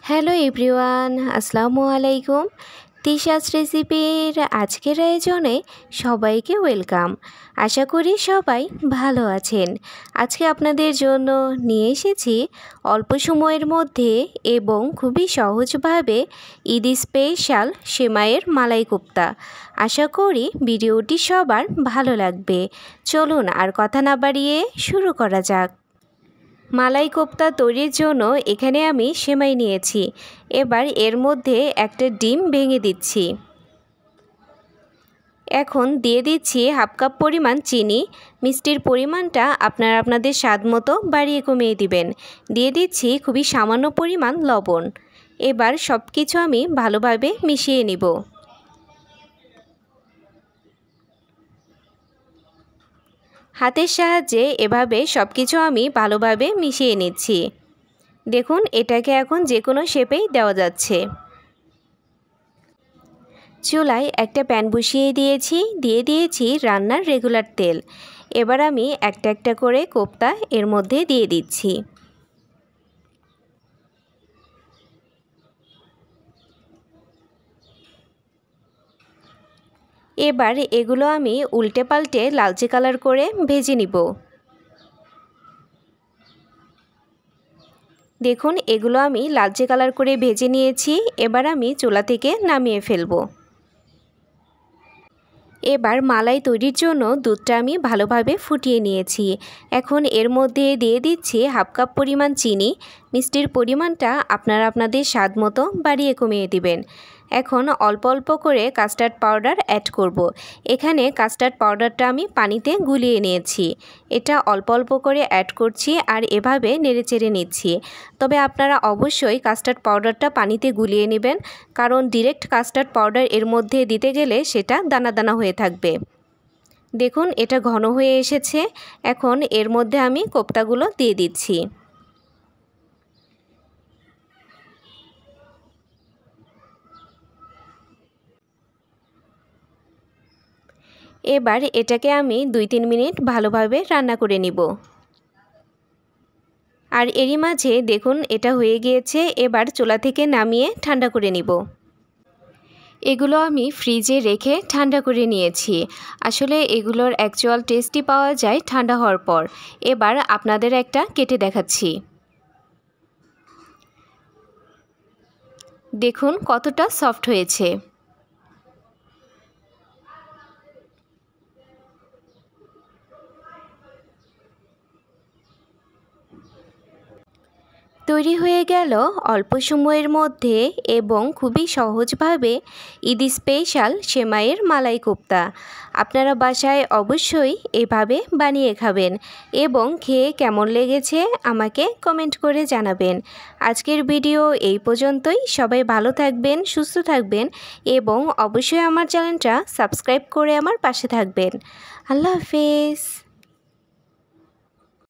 Hello everyone, আসসালামু আলাইকুম। তিশাস রেসিপির আজকের আয়োজনে সবাইকে ওয়েলকাম। আশা করি সবাই ভালো আছেন। আজকে আপনাদের জন্য নিয়ে এসেছি অল্প সময়ের মধ্যে এবং খুবই সহজভাবে ঈদ স্পেশাল সেমাইয়ের মালাই কোপ্তা। আশা করি ভিডিওটি সবার ভালো লাগবে। চলুন আর কথা না বাড়িয়ে শুরু করা যাক। মালাই কোপ্তা তৈরির জন্য এখানে আমি সেমাই নিয়েছি। এবার এর মধ্যে একটা ডিম ভেঙে দিচ্ছি। এখন দিয়ে দিচ্ছি হাফ কাপ পরিমাণ চিনি। মিষ্টির পরিমাণটা আপনারা আপনাদের স্বাদ মতো বাড়িয়ে কমিয়ে দিবেন। দিয়ে দিচ্ছি খুবই সামান্য পরিমাণ লবণ। এবার সব কিছু আমি ভালোভাবে মিশিয়ে নিব। হাতের সাহায্যে এভাবে সব কিছু আমি ভালোভাবে মিশিয়ে নিচ্ছি। দেখুন, এটাকে এখন যে কোনো শেপেই দেওয়া যাচ্ছে। চুলায় একটা প্যান বসিয়ে দিয়ে দিয়েছি রান্নার রেগুলার তেল। এবার আমি একটা একটা করে কোপ্তা এর মধ্যে দিয়ে দিচ্ছি। এবার এগুলো আমি উল্টে পাল্টে লালচে কালার করে ভেজে নিব। দেখুন, এগুলো আমি লালচে কালার করে ভেজে নিয়েছি। এবার আমি চুলা থেকে নামিয়ে ফেলব। এবার মালাই তৈরির জন্য দুধটা আমি ভালোভাবে ফুটিয়ে নিয়েছি। এখন এর মধ্যে দিয়ে দিচ্ছি হাফ কাপ পরিমাণ চিনি। মিষ্টির পরিমাণটা আপনারা আপনাদের স্বাদ মতো বাড়িয়ে কমিয়ে দিবেন। এখন অল্প অল্প করে কাস্টার্ড পাউডার অ্যাড করব। এখানে কাস্টার্ড পাউডারটা আমি পানিতে গুলিয়ে নিয়েছি। এটা অল্প অল্প করে অ্যাড করছি আর এভাবে নেড়েচেড়ে নিচ্ছি। তবে আপনারা অবশ্যই কাস্টার্ড পাউডারটা পানিতে গুলিয়ে নেবেন, কারণ ডিরেক্ট কাস্টার্ড পাউডার এর মধ্যে দিতে গেলে সেটা দানা দানা হয়ে থাকবে। দেখুন, এটা ঘন হয়ে এসেছে। এখন এর মধ্যে আমি কোপ্তাগুলো দিয়ে দিচ্ছি। এবার এটাকে আমি 2-3 মিনিট ভালোভাবে রান্না করে নিব। আর এরই মাঝে দেখুন এটা হয়ে গিয়েছে। এবার চুলা থেকে নামিয়ে ঠান্ডা করে নিব। এগুলো আমি ফ্রিজে রেখে ঠান্ডা করে নিয়েছি। আসলে এগুলোর অ্যাকচুয়াল টেস্টই পাওয়া যায় ঠান্ডা হওয়ার পর। এবার আপনাদের একটা কেটে দেখাচ্ছি। দেখুন কতটা সফট হয়েছে। তৈরি হয়ে গেল অল্প সময়ের মধ্যে এবং খুবই সহজভাবে ঈদ স্পেশাল সেমাইয়ের মালাই কোপ্তা। আপনারা বাসায় অবশ্যই এভাবে বানিয়ে খাবেন এবং খেয়ে কেমন লেগেছে আমাকে কমেন্ট করে জানাবেন। আজকের ভিডিও এই পর্যন্তই। সবাই ভালো থাকবেন, সুস্থ থাকবেন এবং অবশ্যই আমার চ্যানেলটা সাবস্ক্রাইব করে আমার পাশে থাকবেন। আল্লাহ হাফেজ।